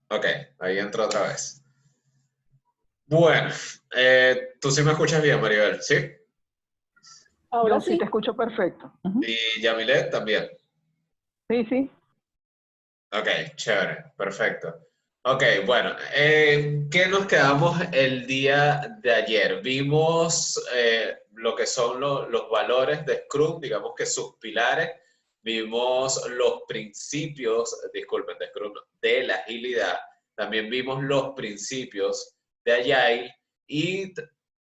Ok, ahí entro otra vez. Bueno, tú sí me escuchas bien, Maribel, ¿sí? Ahora Yo sí te sí. escucho perfecto. Ujú. Y Yamilet también. Sí, sí. Ok, chévere, perfecto. Ok, bueno, ¿qué nos quedamos el día de ayer? Vimos lo que son los valores de Scrum, digamos que sus pilares, vimos los principios, disculpen, de Scrum, no, de la agilidad, también vimos los principios de Agile y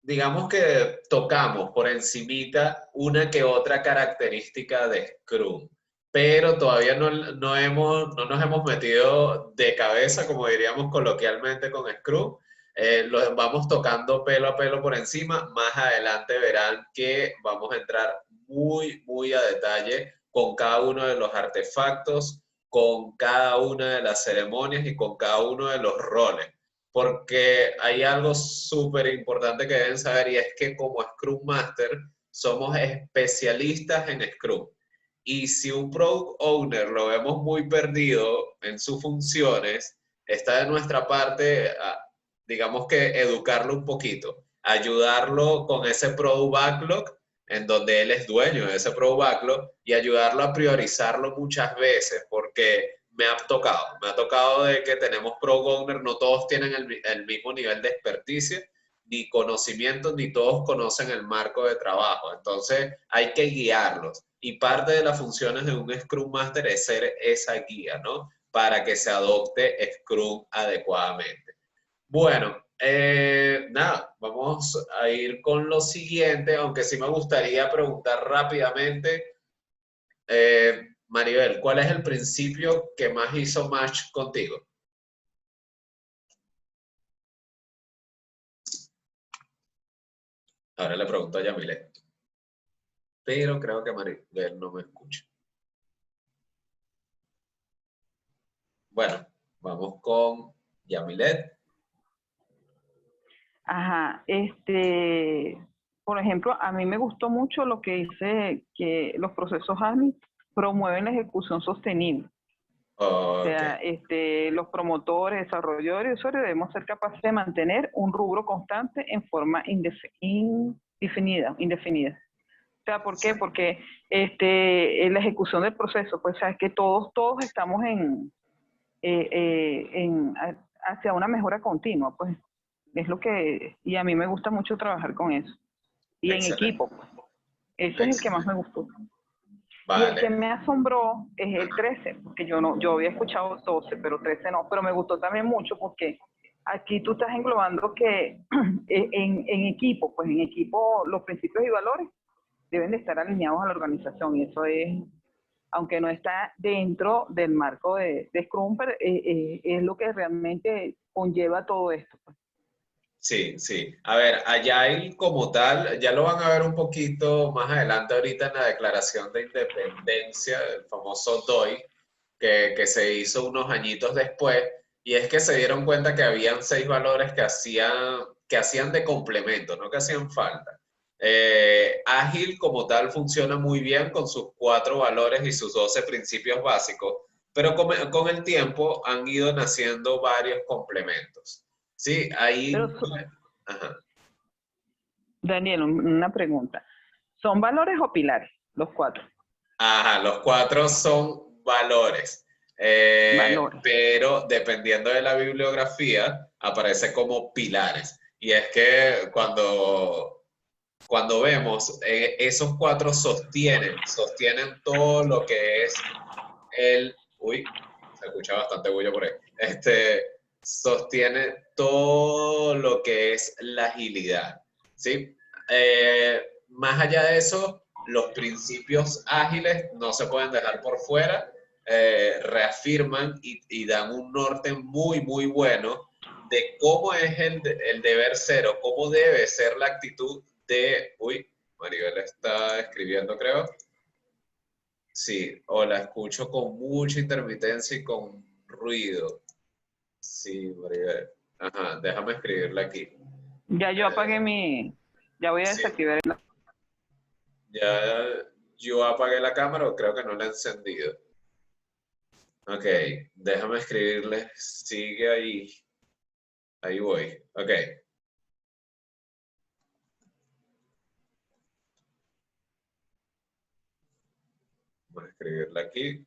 digamos que tocamos por encimita una que otra característica de Scrum, pero todavía no nos hemos metido de cabeza, como diríamos coloquialmente con Scrum. Lo vamos tocando pelo a pelo por encima. Más adelante verán que vamos a entrar muy a detalle con cada uno de los artefactos, con cada una de las ceremonias y con cada uno de los roles. Porque hay algo súper importante que deben saber y es que como Scrum Master somos especialistas en Scrum. Y si un Product Owner lo vemos muy perdido en sus funciones, está de nuestra parte, digamos que educarlo un poquito, ayudarlo con ese Product Backlog, en donde él es dueño de ese Product Backlog, y ayudarlo a priorizarlo muchas veces, porque me ha tocado de que tenemos Product Owner, no todos tienen el mismo nivel de experticia, ni conocimiento, ni todos conocen el marco de trabajo. Entonces hay que guiarlos. Y parte de las funciones de un Scrum Master es ser esa guía, ¿no? Para que se adopte Scrum adecuadamente. Bueno, nada, vamos a ir con lo siguiente, aunque sí me gustaría preguntar rápidamente, Maribel, ¿cuál es el principio que más hizo match contigo? Ahora le pregunto a Yamilet, pero creo que Maribel no me escucha. Bueno, vamos con Yamilet. Ajá. Por ejemplo, a mí me gustó mucho lo que dice que los procesos AMI promueven la ejecución sostenible. O Ok, sea, los promotores, desarrolladores y usuarios debemos ser capaces de mantener un rubro constante en forma indefinida. O sea, ¿por qué? Porque en la ejecución del proceso, pues sabes que todos estamos hacia una mejora continua, pues es lo que, y a mí me gusta mucho trabajar con eso. Y en excelente, equipo, pues, ese es el que más me excelente. gustó. Y el que Vale. me asombró es el Ajá. 13 porque yo había escuchado 12 pero 13 no, pero me gustó también mucho porque aquí tú estás englobando que en equipo, pues en equipo los principios y valores deben de estar alineados a la organización y eso es, aunque no está dentro del marco de Scrum, pero, es lo que realmente conlleva todo esto, pues. Sí, sí. A ver, Agile como tal, ya lo van a ver un poquito más adelante ahorita en la Declaración de Independencia, el famoso DOI, que se hizo unos añitos después, y es que se dieron cuenta que habían 6 valores que hacían de complemento, no que hacían falta. Ágil como tal funciona muy bien con sus 4 valores y sus 12 principios básicos, pero con el tiempo han ido naciendo varios complementos. Sí, Pero, ahí, ajá, Daniel, una pregunta. ¿Son valores o pilares? Los cuatro. ajá, los 4 son valores, Valores. pero dependiendo de la bibliografía, aparece como pilares. Y es que cuando vemos, esos 4 sostienen todo lo que es uy, se escucha bastante bullo por ahí, sostiene todo lo que es la agilidad, ¿sí? Más allá de eso, los principios ágiles no se pueden dejar por fuera, reafirman y dan un norte muy bueno de cómo es el deber ser o cómo debe ser la actitud uy, Maribel está escribiendo, creo. Sí, o la escucho con mucha intermitencia y con ruido. Sí, Maribel. Ajá, déjame escribirla aquí. Ya yo apagué ya voy a Sí, desactivar ya yo apagué la cámara o creo que no la he encendido. Ok, déjame escribirle. Sigue ahí. Ahí voy. Ok. Voy a escribirle aquí.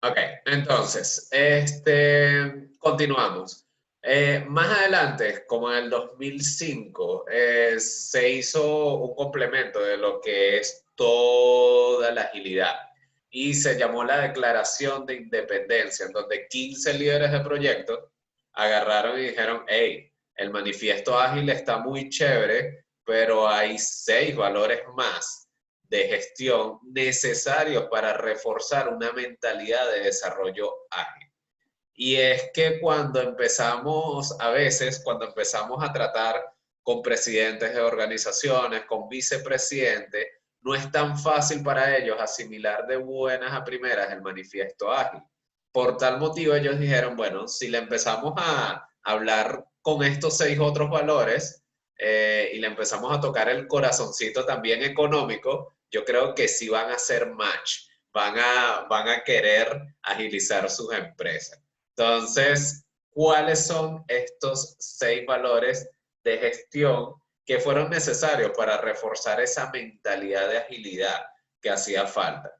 Ok, entonces, continuamos. Más adelante, como en el 2005, se hizo un complemento de lo que es toda la agilidad y se llamó la Declaración de Independencia, en donde 15 líderes de proyecto agarraron y dijeron, hey, el manifiesto ágil está muy chévere, pero hay 6 valores más de gestión necesarios para reforzar una mentalidad de desarrollo ágil. Y es que cuando empezamos, a veces, cuando empezamos a tratar con presidentes de organizaciones, con vicepresidentes, no es tan fácil para ellos asimilar de buenas a primeras el manifiesto ágil. Por tal motivo ellos dijeron, bueno, si le empezamos a hablar con estos 6 otros valores y le empezamos a tocar el corazoncito también económico, yo creo que sí van a hacer match, van a querer agilizar sus empresas. Entonces, ¿cuáles son estos 6 valores de gestión que fueron necesarios para reforzar esa mentalidad de agilidad que hacía falta?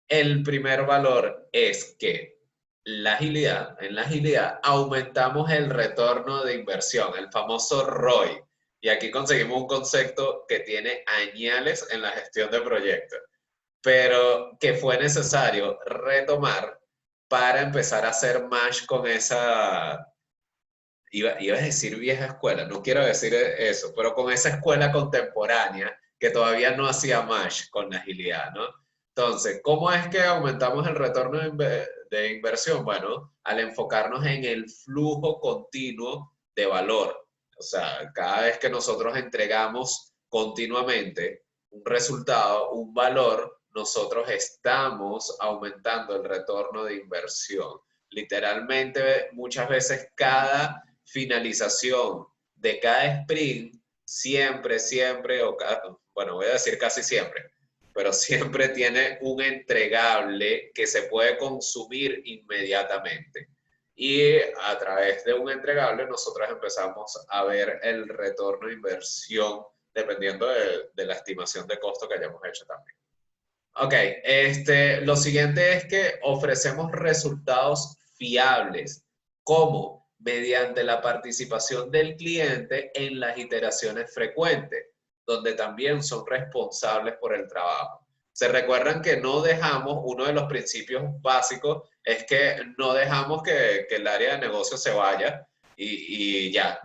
El primer valor es que en la agilidad aumentamos el retorno de inversión, el famoso ROI. Y aquí conseguimos un concepto que tiene añales en la gestión de proyectos, pero que fue necesario retomar para empezar a hacer match con esa, iba a decir vieja escuela, no quiero decir eso, pero con esa escuela contemporánea que todavía no hacía match con la agilidad, ¿no? Entonces, ¿cómo es que aumentamos el retorno de inversión? Bueno, al enfocarnos en el flujo continuo de valor. O sea, cada vez que nosotros entregamos continuamente un resultado, un valor, nosotros estamos aumentando el retorno de inversión. Literalmente, muchas veces cada finalización de cada sprint, siempre, bueno, voy a decir casi siempre, pero siempre tiene un entregable que se puede consumir inmediatamente. Y a través de un entregable nosotros empezamos a ver el retorno de inversión dependiendo de la estimación de costo que hayamos hecho también. Ok, lo siguiente es que ofrecemos resultados fiables. ¿Cómo? Mediante la participación del cliente en las iteraciones frecuentes, donde también son responsables por el trabajo. Se recuerdan que no dejamos, uno de los principios básicos es que no dejamos que el área de negocio se vaya y ya,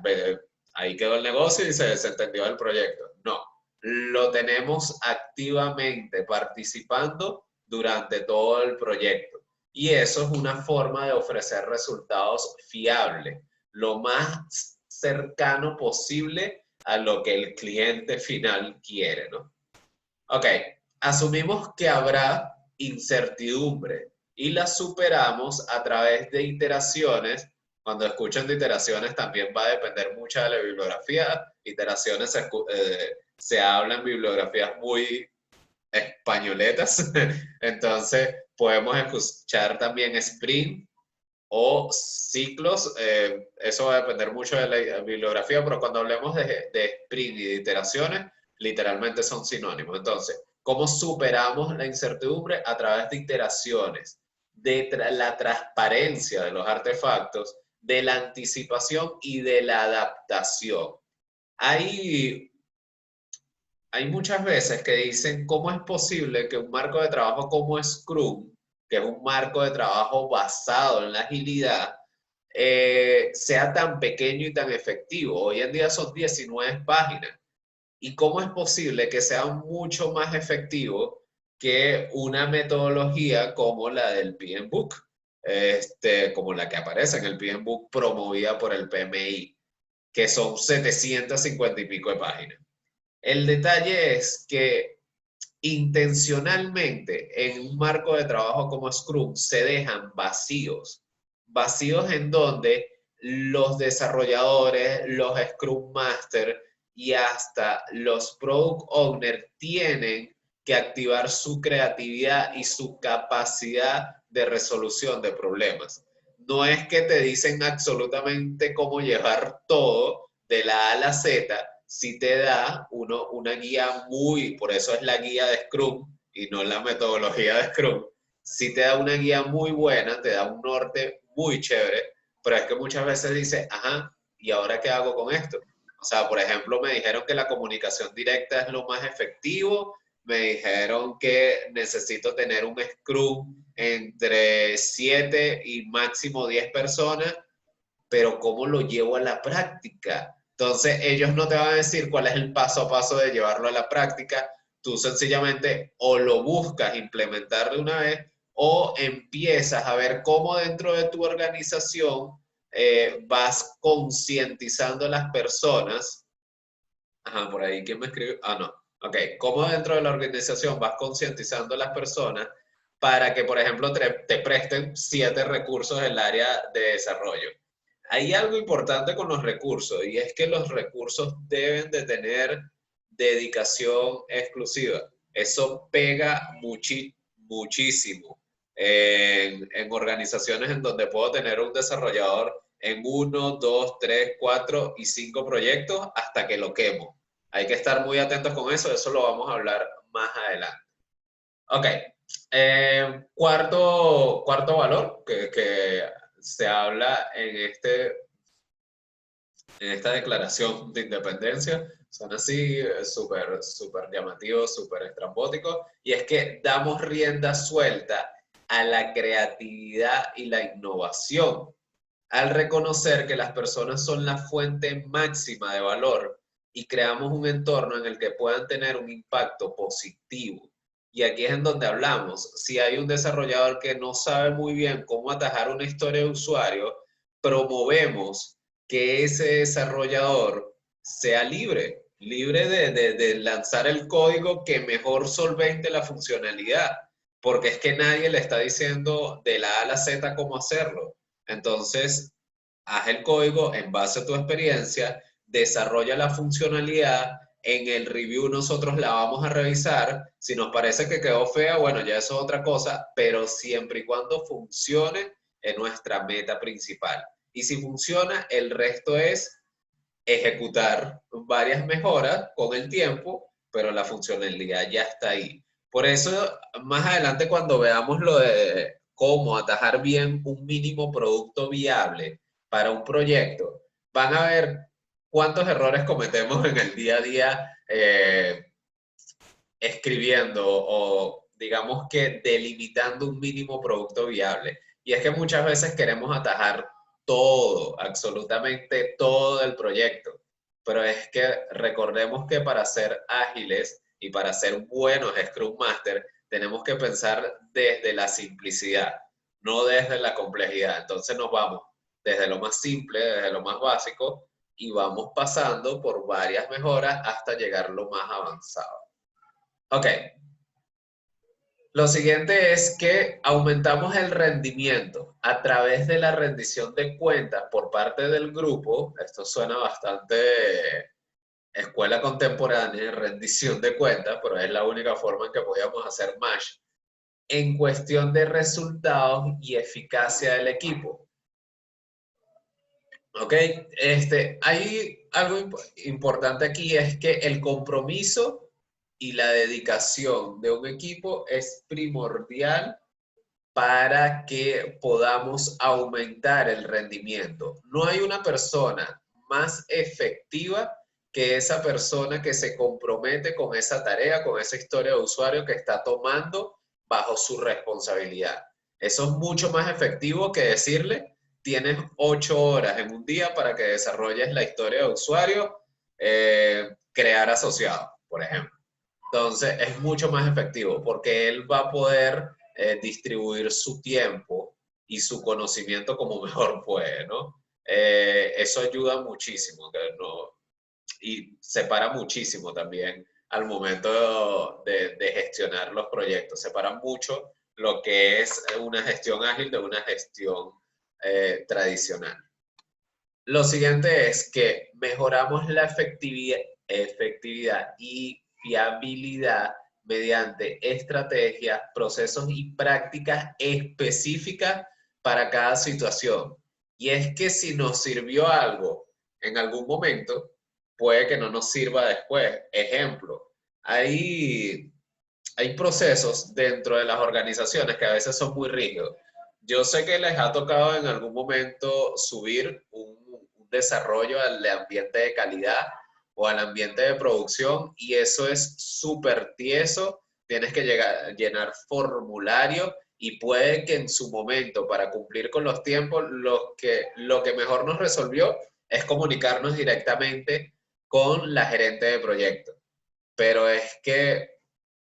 ahí quedó el negocio y se desentendió del proyecto. No, lo tenemos activamente participando durante todo el proyecto. Y eso es una forma de ofrecer resultados fiables, lo más cercano posible a lo que el cliente final quiere, ¿no? Ok, asumimos que habrá incertidumbre y la superamos a través de iteraciones. Cuando escuchan de iteraciones también va a depender mucho de la bibliografía. Iteraciones se habla en bibliografías muy españoletas, entonces podemos escuchar también sprint o ciclos, eso va a depender mucho de la bibliografía, pero cuando hablemos de sprint y de iteraciones, literalmente son sinónimos. Entonces, ¿cómo superamos la incertidumbre? A través de iteraciones, de la transparencia de los artefactos, de la anticipación y de la adaptación. Hay hay muchas veces que dicen cómo es posible que un marco de trabajo como Scrum, que es un marco de trabajo basado en la agilidad, sea tan pequeño y tan efectivo. Hoy en día son 19 páginas. ¿Y cómo es posible que sea mucho más efectivo que una metodología como la del PMBOK? Como la que aparece en el PMBOK promovida por el PMI, que son 750 y pico de páginas. El detalle es que intencionalmente en un marco de trabajo como Scrum se dejan vacíos, vacíos en donde los desarrolladores, los Scrum Master y hasta los Product Owner tienen que activar su creatividad y su capacidad de resolución de problemas. No es que te dicen absolutamente cómo llevar todo de la A a la Z, sí te da una guía muy, por eso es la guía de Scrum y no la metodología de Scrum, sí te da una guía muy buena, te da un norte muy chévere, pero es que muchas veces dice, ajá, ¿y ahora qué hago con esto? O sea, por ejemplo, me dijeron que la comunicación directa es lo más efectivo, me dijeron que necesito tener un Scrum entre 7 y máximo 10 personas, pero ¿cómo lo llevo a la práctica? Entonces, ellos no te van a decir cuál es el paso a paso de llevarlo a la práctica. Tú sencillamente o lo buscas implementar de una vez o empiezas a ver cómo dentro de tu organización vas concientizando a las personas. Ajá, por ahí, ¿quién me escribe? Ah, no. Ok, cómo dentro de la organización vas concientizando a las personas para que, por ejemplo, te presten 7 recursos del área de desarrollo. Hay algo importante con los recursos y es que los recursos deben de tener dedicación exclusiva. Eso pega muchísimo en organizaciones en donde puedo tener un desarrollador en 1, 2, 3, 4 y 5 proyectos hasta que lo quemo. Hay que estar muy atentos con eso lo vamos a hablar más adelante. Ok, cuarto valor que se habla en esta declaración de independencia, son así súper llamativos, súper estrambóticos, y es que damos rienda suelta a la creatividad y la innovación, al reconocer que las personas son la fuente máxima de valor y creamos un entorno en el que puedan tener un impacto positivo. Y aquí es en donde hablamos, si hay un desarrollador que no sabe muy bien cómo atajar una historia de usuario, promovemos que ese desarrollador sea libre, libre de lanzar el código que mejor solvente la funcionalidad, porque es que nadie le está diciendo de la A a la Z cómo hacerlo. Entonces, haz el código en base a tu experiencia, desarrolla la funcionalidad, en el review nosotros la vamos a revisar, si nos parece que quedó fea, bueno, ya eso es otra cosa, pero siempre y cuando funcione en nuestra meta principal. Y si funciona, el resto es ejecutar varias mejoras con el tiempo, pero la funcionalidad ya está ahí. Por eso, más adelante cuando veamos lo de cómo atajar bien un mínimo producto viable para un proyecto, van a ver cuántos errores cometemos en el día a día escribiendo o digamos que delimitando un mínimo producto viable. Y es que muchas veces queremos atajar todo, absolutamente todo del proyecto. Pero es que recordemos que para ser ágiles y para ser buenos Scrum Master, tenemos que pensar desde la simplicidad, no desde la complejidad. Entonces nos vamos desde lo más simple, desde lo más básico, y vamos pasando por varias mejoras hasta llegar a lo más avanzado. Ok, lo siguiente es que aumentamos el rendimiento a través de la rendición de cuentas por parte del grupo. Esto suena bastante escuela contemporánea, rendición de cuentas, pero es la única forma en que podíamos hacer MASH en cuestión de resultados y eficacia del equipo. Ok, hay algo importante aquí, es que el compromiso y la dedicación de un equipo es primordial para que podamos aumentar el rendimiento. No hay una persona más efectiva que esa persona que se compromete con esa tarea, con esa historia de usuario que está tomando bajo su responsabilidad. Eso es mucho más efectivo que decirle, tienes 8 horas en un día para que desarrolles la historia de usuario, crear asociado, por ejemplo. Entonces, es mucho más efectivo porque él va a poder distribuir su tiempo y su conocimiento como mejor puede, ¿no? Eso ayuda muchísimo, ¿no? Y separa muchísimo también al momento de gestionar los proyectos. Separan mucho lo que es una gestión ágil de una gestión tradicional. Lo siguiente es que mejoramos la efectividad y fiabilidad mediante estrategias, procesos y prácticas específicas para cada situación. Y es que si nos sirvió algo en algún momento, puede que no nos sirva después. Ejemplo, hay procesos dentro de las organizaciones que a veces son muy rígidos. Yo sé que les ha tocado en algún momento subir un desarrollo al ambiente de calidad o al ambiente de producción y eso es súper tieso. Tienes que llenar formulario y puede que en su momento, para cumplir con los tiempos, lo que mejor nos resolvió es comunicarnos directamente con la gerente de proyecto. Pero es que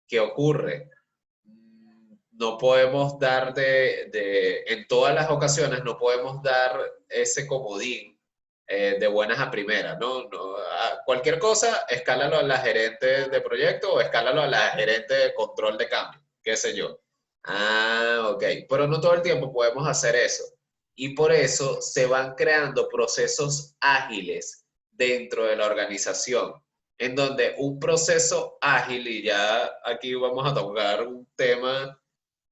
¿qué ocurre? No podemos dar en todas las ocasiones no podemos dar ese comodín de buenas a primeras, ¿no? Cualquier cosa, escálalo a la gerente de proyecto o escálalo a la gerente de control de cambio, qué sé yo. Ah, ok, pero no todo el tiempo podemos hacer eso. Y por eso se van creando procesos ágiles dentro de la organización en donde un proceso ágil, y ya aquí vamos a tocar un tema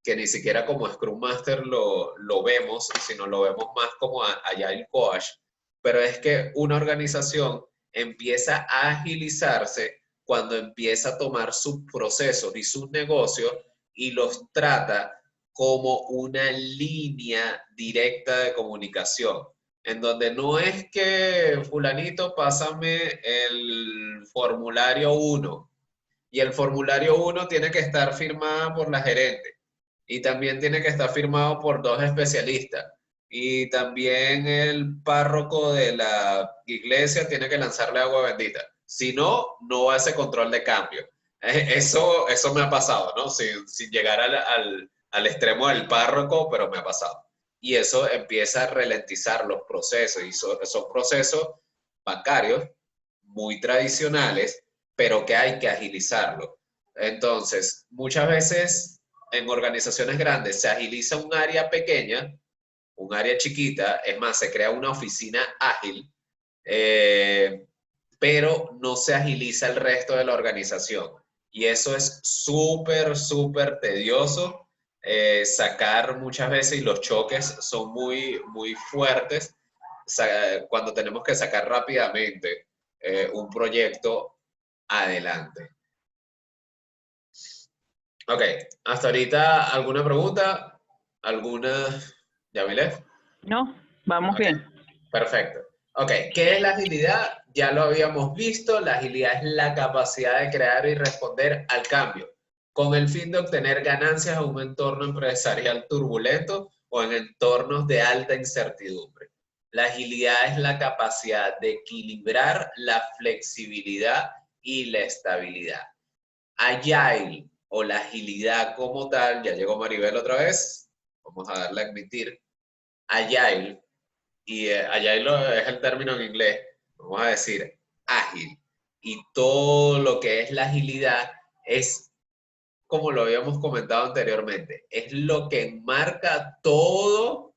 que ni siquiera como Scrum Master lo vemos, sino lo vemos más como Agile Coach, pero es que una organización empieza a agilizarse cuando empieza a tomar sus procesos y sus negocios y los trata como una línea directa de comunicación en donde no es que fulanito, pásame el formulario 1 y el formulario 1 tiene que estar firmado por la gerente y también tiene que estar firmado por 2 especialistas y también el párroco de la iglesia tiene que lanzarle agua bendita. Si no, no va a ese control de cambio. Eso me ha pasado, ¿no? Sin llegar al extremo del párroco, pero me ha pasado y eso empieza a ralentizar los procesos y son procesos bancarios muy tradicionales, pero que hay que agilizarlo. Entonces, muchas veces en organizaciones grandes se agiliza un área pequeña, un área chiquita, es más, se crea una oficina ágil, pero no se agiliza el resto de la organización. Y eso es súper, súper tedioso sacar muchas veces y los choques son muy, muy fuertes cuando tenemos que sacar rápidamente un proyecto adelante. Ok, hasta ahorita, ¿alguna pregunta? ¿Alguna? ¿Yamile? No, vamos Ok, bien. perfecto. Ok, ¿qué es la agilidad? Ya lo habíamos visto, la agilidad es la capacidad de crear y responder al cambio, con el fin de obtener ganancias en un entorno empresarial turbulento o en entornos de alta incertidumbre. La agilidad es la capacidad de equilibrar la flexibilidad y la estabilidad. Agile o la agilidad como tal, ya llegó Maribel otra vez, vamos a darle a admitir, Agile y agile es el término en inglés, vamos a decir ágil. Y todo lo que es la agilidad es, como lo habíamos comentado anteriormente, es lo que enmarca todos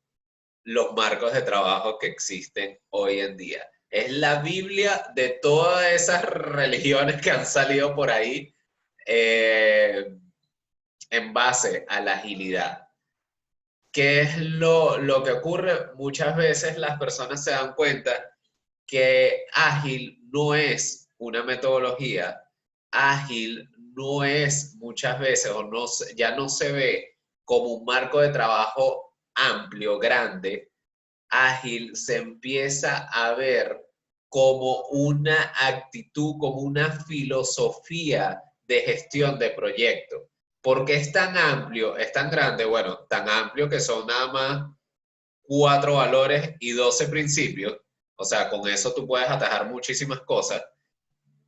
los marcos de trabajo que existen hoy en día. Es la Biblia de todas esas religiones que han salido por ahí en base a la agilidad. ¿Qué es lo que ocurre? Muchas veces las personas se dan cuenta que ágil no es una metodología, ágil no es muchas veces o no, ya no se ve como un marco de trabajo amplio, grande, ágil se empieza a ver como una actitud, como una filosofía de gestión de proyectos. ¿Por qué es tan amplio, es tan grande? Bueno, tan amplio que son nada más 4 valores y 12 principios. O sea, con eso tú puedes atajar muchísimas cosas,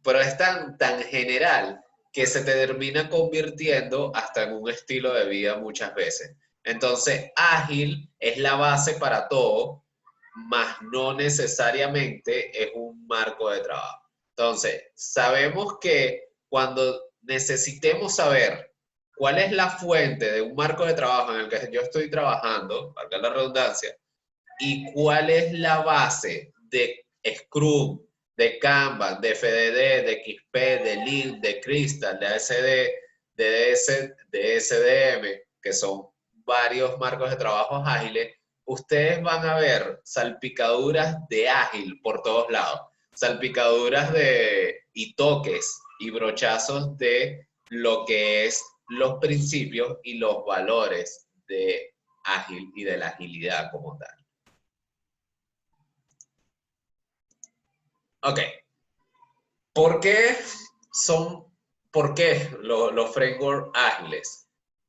pero es tan general que se te termina convirtiendo hasta en un estilo de vida muchas veces. Entonces, ágil es la base para todo, más no necesariamente es un marco de trabajo. Entonces, sabemos que cuando necesitemos saber cuál es la fuente de un marco de trabajo en el que yo estoy trabajando, valga la redundancia, y cuál es la base de Scrum, de Kanban, de FDD, de XP, de Lean, de Crystal, de ASD, de SDM, que son varios marcos de trabajo ágiles, ustedes van a ver salpicaduras de ágil por todos lados, salpicaduras y toques y brochazos de lo que es los principios y los valores de ágil y de la agilidad como tal. Ok. ¿Por qué los frameworks ágiles?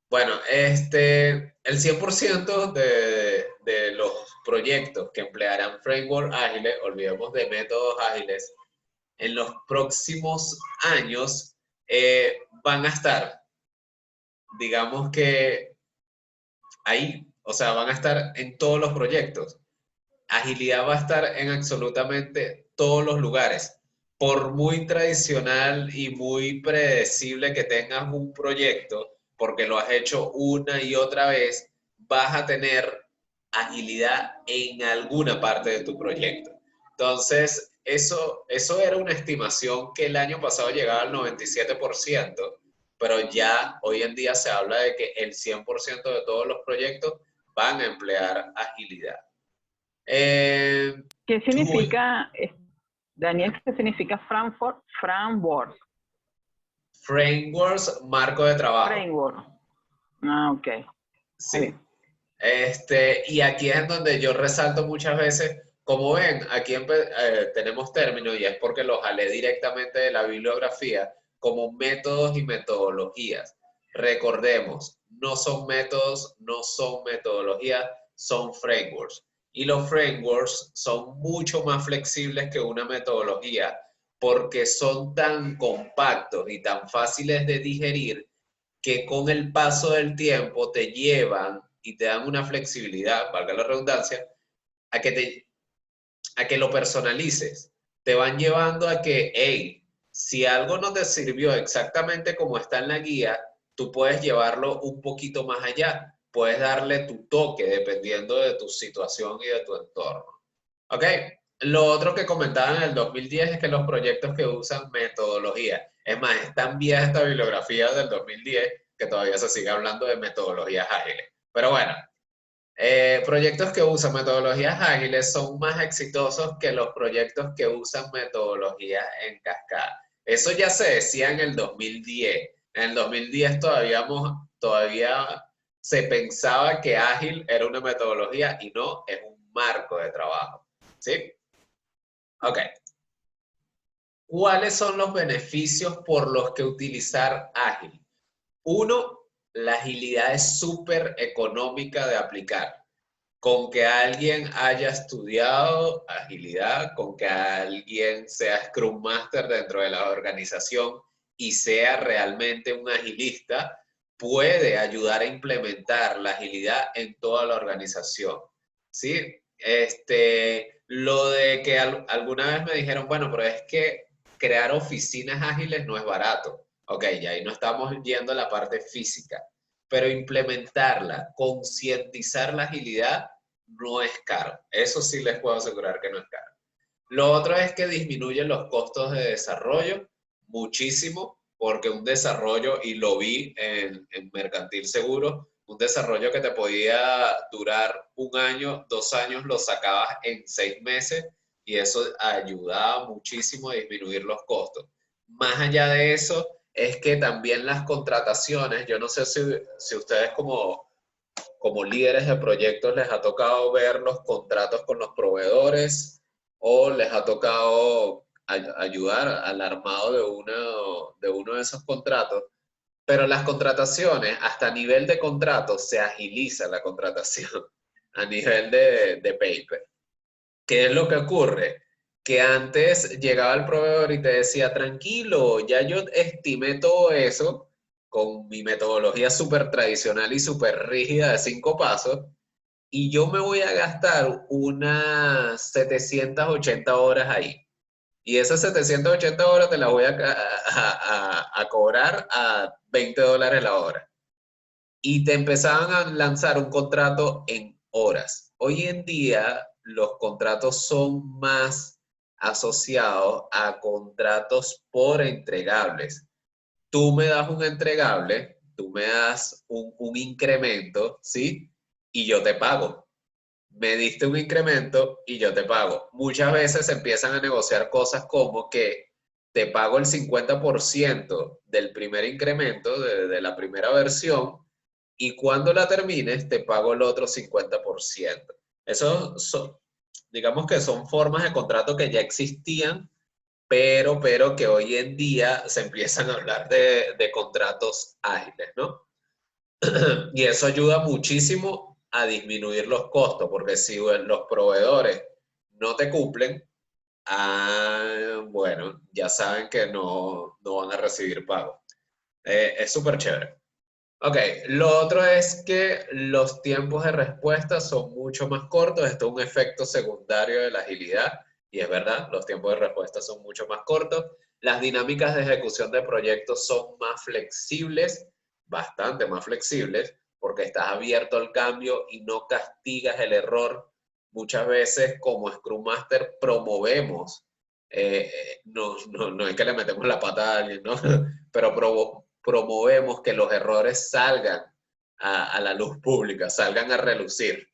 Bueno, el 100% de los proyectos que emplearán frameworks ágiles, olvidemos de métodos ágiles, en los próximos años van a estar, digamos que ahí, o sea, van a estar en todos los proyectos. Agilidad va a estar en absolutamente todos los lugares. Por muy tradicional y muy predecible que tengas un proyecto, porque lo has hecho una y otra vez, vas a tener agilidad en alguna parte de tu proyecto. Entonces, eso era una estimación que el año pasado llegaba al 97%, pero ya hoy en día se habla de que el 100% de todos los proyectos van a emplear agilidad. ¿Qué significa, Daniel, qué significa framework? Frameworks, marco de trabajo. Framework. Ah, ok. Sí. Y aquí es en donde yo resalto muchas veces, como ven, aquí tenemos términos y es porque los jalé directamente de la bibliografía como métodos y metodologías. Recordemos, no son métodos, no son metodologías, son frameworks. Y los frameworks son mucho más flexibles que una metodología porque son tan compactos y tan fáciles de digerir que con el paso del tiempo te llevan y te dan una flexibilidad, valga la redundancia, a que lo personalices. Te van llevando a que, hey, si algo no te sirvió exactamente como está en la guía, tú puedes llevarlo un poquito más allá. Puedes darle tu toque dependiendo de tu situación y de tu entorno. ¿Ok? Lo otro que comentaba en el 2010 es que los proyectos que usan metodología, es más, es tan vieja esta bibliografía del 2010 que todavía se sigue hablando de metodologías ágiles. Pero bueno, proyectos que usan metodologías ágiles son más exitosos que los proyectos que usan metodologías en cascada. Eso ya se decía en el 2010. En el 2010 todavía se pensaba que ágil era una metodología y no es un marco de trabajo. ¿Sí? Ok. ¿Cuáles son los beneficios por los que utilizar ágil? Uno, la agilidad es súper económica de aplicar. Con que alguien haya estudiado agilidad, con que alguien sea Scrum Master dentro de la organización y sea realmente un agilista, puede ayudar a implementar la agilidad en toda la organización. ¿Sí? Lo de que alguna vez me dijeron, bueno, pero es que crear oficinas ágiles no es barato. Ok, ya ahí no estamos yendo a la parte física, pero implementarla, concientizar la agilidad no es caro. Eso sí les puedo asegurar que no es caro. Lo otro es que disminuyen los costos de desarrollo muchísimo, porque un desarrollo, y lo vi en Mercantil Seguro, un desarrollo que te podía durar 1 año, 2 años, lo sacabas en 6 meses y eso ayudaba muchísimo a disminuir los costos. Más allá de eso, es que también las contrataciones, yo no sé si ustedes como líderes de proyectos les ha tocado ver los contratos con los proveedores o les ha tocado ayudar al armado de uno de esos contratos, pero las contrataciones, hasta a nivel de contrato, se agiliza la contratación a nivel de paper. ¿Qué es lo que ocurre? Que antes llegaba el proveedor y te decía, tranquilo, ya yo estimé todo eso con mi metodología súper tradicional y súper rígida de 5 pasos, y yo me voy a gastar unas 780 horas ahí. Y esas 780 horas te las voy a cobrar a $20 la hora. Y te empezaban a lanzar un contrato en horas. Hoy en día los contratos son más asociados a contratos por entregables. Tú me das un entregable, tú me das un incremento, ¿sí? Y yo te pago. Me diste un incremento y yo te pago. Muchas veces se empiezan a negociar cosas como que te pago el 50% del primer incremento de la primera versión y cuando la termines te pago el otro 50%. Eso son, digamos que son formas de contrato que ya existían, pero que hoy en día se empiezan a hablar de contratos ágiles, ¿no? Y eso ayuda muchísimo a disminuir los costos, porque si los proveedores no te cumplen, bueno, ya saben que no van a recibir pago. Es súper chévere. Ok, lo otro es que los tiempos de respuesta son mucho más cortos. Esto es un efecto secundario de la agilidad y es verdad, los tiempos de respuesta son mucho más cortos. Las dinámicas de ejecución de proyectos son más flexibles, bastante más flexibles, porque estás abierto al cambio y no castigas el error. Muchas veces como Scrum Master promovemos, no es que le metemos la pata a alguien, ¿no? Pero promovemos que los errores salgan a la luz pública, salgan a relucir.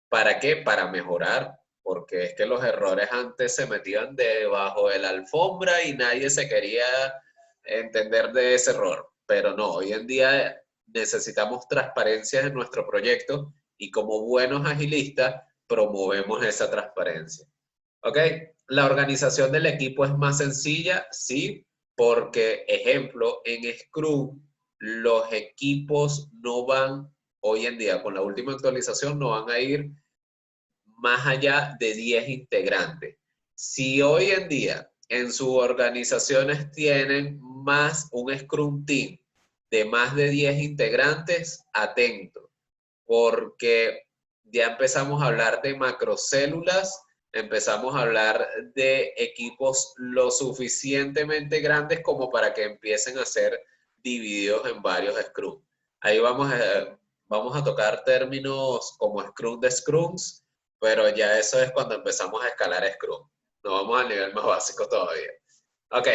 ¿Para qué? Para mejorar, porque es que los errores antes se metían debajo de la alfombra y nadie se quería entender de ese error. Pero no, hoy en día necesitamos transparencia en nuestro proyecto y como buenos agilistas promovemos esa transparencia. ¿Ok? La organización del equipo es más sencilla, sí, porque, ejemplo, en Scrum, los equipos no van, hoy en día, con la última actualización, no van a ir más allá de 10 integrantes. Si hoy en día en sus organizaciones tienen más un Scrum Team de más de 10 integrantes, atento, porque ya empezamos a hablar de macrocélulas, empezamos a hablar de equipos lo suficientemente grandes como para que empiecen a ser divididos en varios Scrum. Ahí vamos a tocar términos como Scrum de Scrums, pero ya eso es cuando empezamos a escalar Scrum. No vamos al nivel más básico todavía. Ok,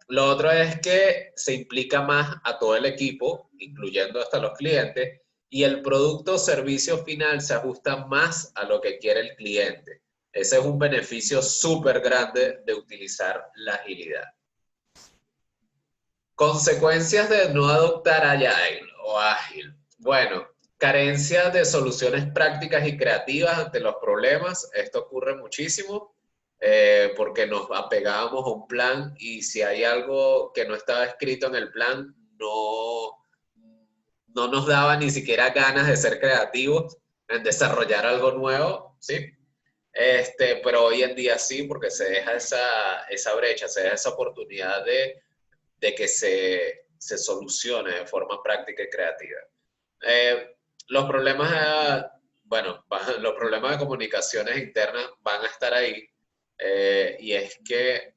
lo otro es que se implica más a todo el equipo, incluyendo hasta los clientes, y el producto o servicio final se ajusta más a lo que quiere el cliente. Ese es un beneficio súper grande de utilizar la agilidad. Consecuencias de no adoptar Agile o ágil. Bueno, carencia de soluciones prácticas y creativas ante los problemas. Esto ocurre muchísimo porque nos apegábamos a un plan y si hay algo que no estaba escrito en el plan, no nos daba ni siquiera ganas de ser creativos en desarrollar algo nuevo, ¿sí? Pero hoy en día sí, porque se deja esa brecha, se deja esa oportunidad de que se solucione de forma práctica y creativa. Los problemas, bueno, los problemas de comunicaciones internas van a estar ahí y es que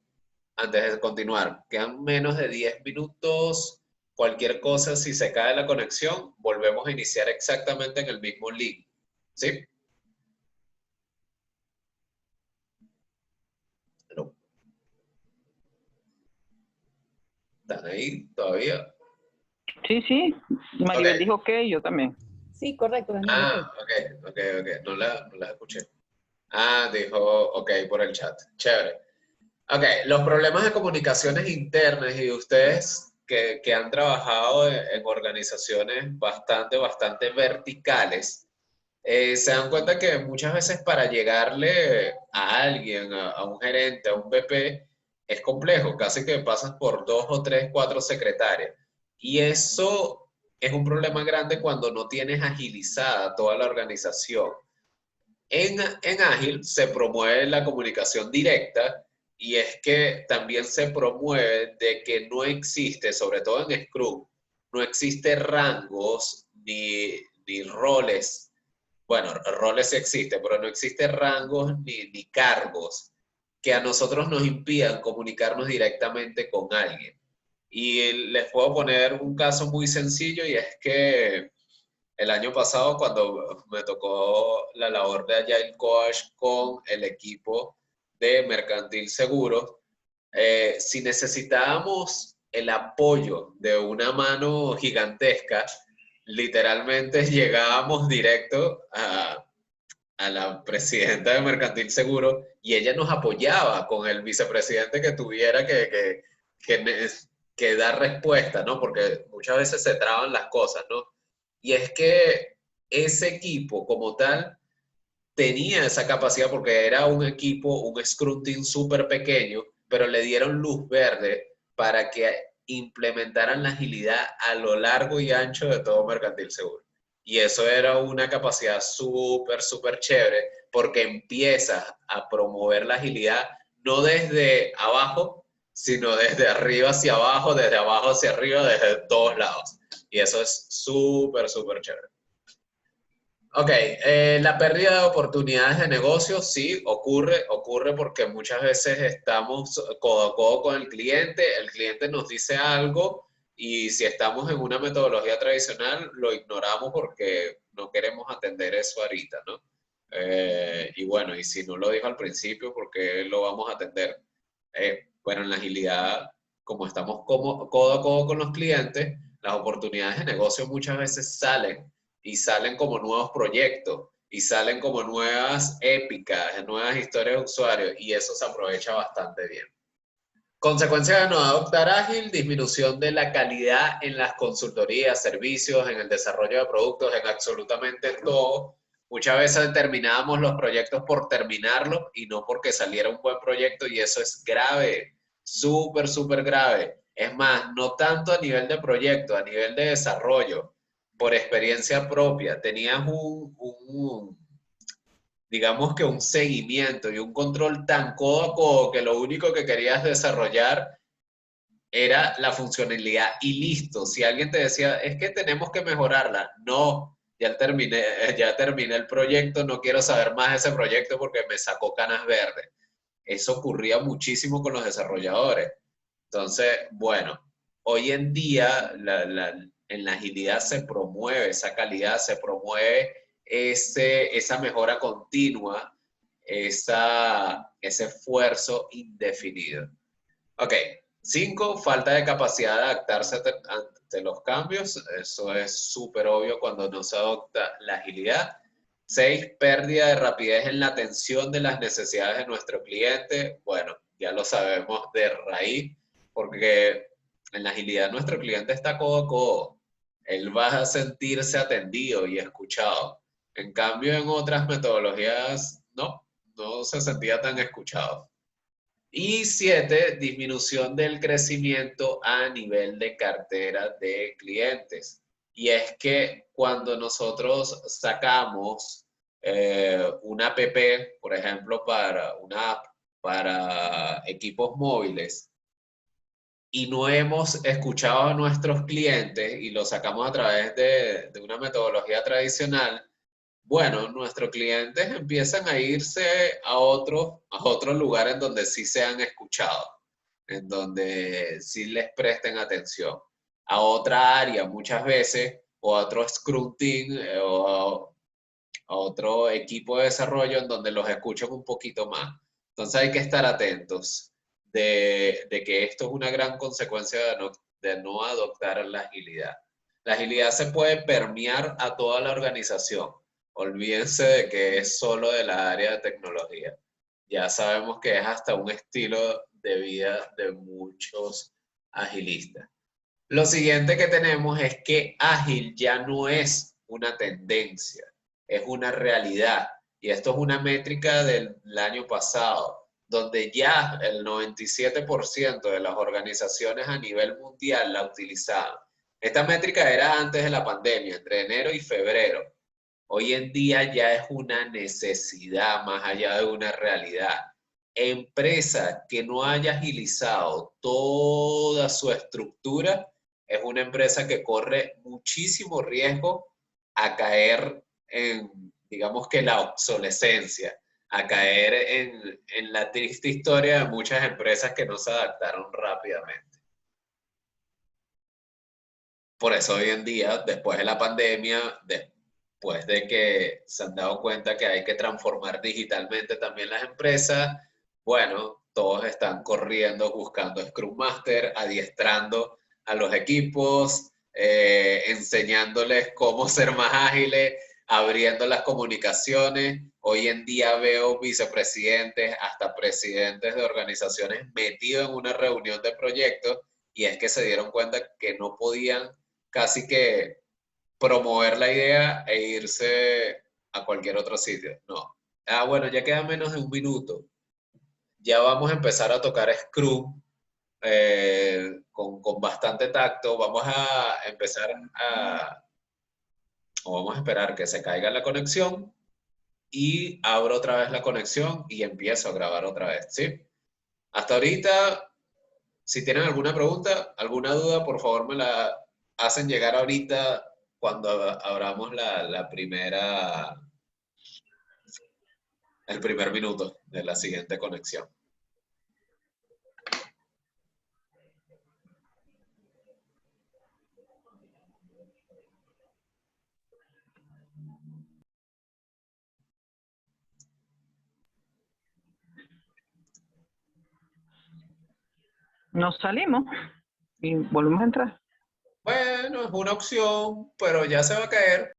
antes de continuar, quedan menos de 10 minutos. Cualquier cosa, si se cae la conexión, volvemos a iniciar exactamente en el mismo link. ¿Sí? Pero, ¿están ahí todavía? Sí, sí. Maribel Ok. dijo que yo también. Sí, correcto, Daniel, ok. Ok. No la escuché. Dijo, ok, por el chat. Chévere. Ok, los problemas de comunicaciones internas y ustedes que han trabajado en organizaciones bastante verticales, se dan cuenta que muchas veces para llegarle a alguien, a un gerente, a un VP, es complejo, casi que pasas por 2 o 3, 4 secretarias. Y eso es un problema grande cuando no tienes agilizada toda la organización. En Ágil se promueve la comunicación directa y es que también se promueve de que no existe, sobre todo en Scrum, no existe rangos ni roles. Bueno, roles sí existen, pero no existe rangos ni cargos que a nosotros nos impidan comunicarnos directamente con alguien. Y les puedo poner un caso muy sencillo y es que el año pasado cuando me tocó la labor de Agile Coach con el equipo de Mercantil Seguros, si necesitábamos el apoyo de una mano gigantesca, literalmente llegábamos directo a la presidenta de Mercantil Seguro y ella nos apoyaba con el vicepresidente que tuviera que, que dar respuesta, ¿no? Porque muchas veces se traban las cosas, ¿no? Y es que ese equipo como tal tenía esa capacidad porque era un equipo, un Scrum Team súper pequeño, pero le dieron luz verde para que implementaran la agilidad a lo largo y ancho de todo Mercantil Seguro. Y eso era una capacidad súper, súper chévere porque empiezas a promover la agilidad no desde abajo, sino desde arriba hacia abajo, desde abajo hacia arriba, desde todos lados. Y eso es súper, súper chévere. Ok, la pérdida de oportunidades de negocio sí ocurre porque muchas veces estamos codo a codo con el cliente nos dice algo y si estamos en una metodología tradicional lo ignoramos porque no queremos atender eso ahorita, ¿no? Y bueno, y si no lo dijo al principio, ¿por qué lo vamos a atender? Bueno, en la agilidad, como estamos codo a codo con los clientes, las oportunidades de negocio muchas veces salen y salen como nuevos proyectos y salen como nuevas épicas, nuevas historias de usuarios y eso se aprovecha bastante bien. Consecuencia de no adoptar ágil, disminución de la calidad en las consultorías, servicios, en el desarrollo de productos, en absolutamente todo. Muchas veces terminábamos los proyectos por terminarlos y no porque saliera un buen proyecto y eso es grave, súper, súper grave. Es más, no tanto a nivel de proyecto, a nivel de desarrollo, por experiencia propia. Tenías digamos que un seguimiento y un control tan codo a codo que lo único que querías desarrollar era la funcionalidad y listo. Si alguien te decía, es que tenemos que mejorarla, no, ya terminé el proyecto, no quiero saber más de ese proyecto porque me sacó canas verdes. Eso ocurría muchísimo con los desarrolladores. Entonces, bueno, hoy en día en la agilidad se promueve esa calidad, se promueve esa mejora continua, ese esfuerzo indefinido. Ok, 5, falta de capacidad de adaptarse ante los cambios. Eso es súper obvio cuando no se adopta la agilidad. 6, pérdida de rapidez en la atención de las necesidades de nuestro cliente. Bueno, ya lo sabemos de raíz, porque en la agilidad nuestro cliente está codo a codo. Él va a sentirse atendido y escuchado. En cambio, en otras metodologías, no se sentía tan escuchado. Y 7, disminución del crecimiento a nivel de cartera de clientes. Y es que cuando nosotros sacamos una app, por ejemplo, para una app para equipos móviles, y no hemos escuchado a nuestros clientes y lo sacamos a través de una metodología tradicional, bueno, nuestros clientes empiezan a irse a otro lugar en donde sí sean escuchados, en donde sí les presten atención, a otra área muchas veces, o a otro Scrum Team, o a otro equipo de desarrollo en donde los escuchen un poquito más. Entonces hay que estar atentos de que esto es una gran consecuencia de no adoptar la agilidad. La agilidad se puede permear a toda la organización. Olvídense de que es solo de la área de tecnología. Ya sabemos que es hasta un estilo de vida de muchos agilistas. Lo siguiente que tenemos es que ágil ya no es una tendencia, es una realidad. Y esto es una métrica del año pasado, donde ya el 97% de las organizaciones a nivel mundial la utilizaban. Esta métrica era antes de la pandemia, entre enero y febrero. Hoy en día ya es una necesidad más allá de una realidad. Empresa que no haya agilizado toda su estructura es una empresa que corre muchísimo riesgo a caer en, digamos que la obsolescencia, a caer en la triste historia de muchas empresas que no se adaptaron rápidamente. Por eso hoy en día, después de la pandemia, después de que se han dado cuenta que hay que transformar digitalmente también las empresas, bueno, todos están corriendo buscando Scrum Master, adiestrando a los equipos, enseñándoles cómo ser más ágiles, abriendo las comunicaciones. Hoy en día veo vicepresidentes, hasta presidentes de organizaciones metidos en una reunión de proyectos y es que se dieron cuenta que no podían casi que promover la idea e irse a cualquier otro sitio. No. Ah, bueno, ya queda menos de un minuto. Ya vamos a empezar a tocar Scrum con bastante tacto. Vamos a empezar o vamos a esperar que se caiga la conexión y abro otra vez la conexión y empiezo a grabar otra vez, ¿sí? Hasta ahorita, si tienen alguna pregunta, alguna duda, por favor me la hacen llegar ahorita cuando abramos la primera, el primer minuto de la siguiente conexión. Nos salimos y volvemos a entrar. Bueno, es una opción, pero ya se va a caer.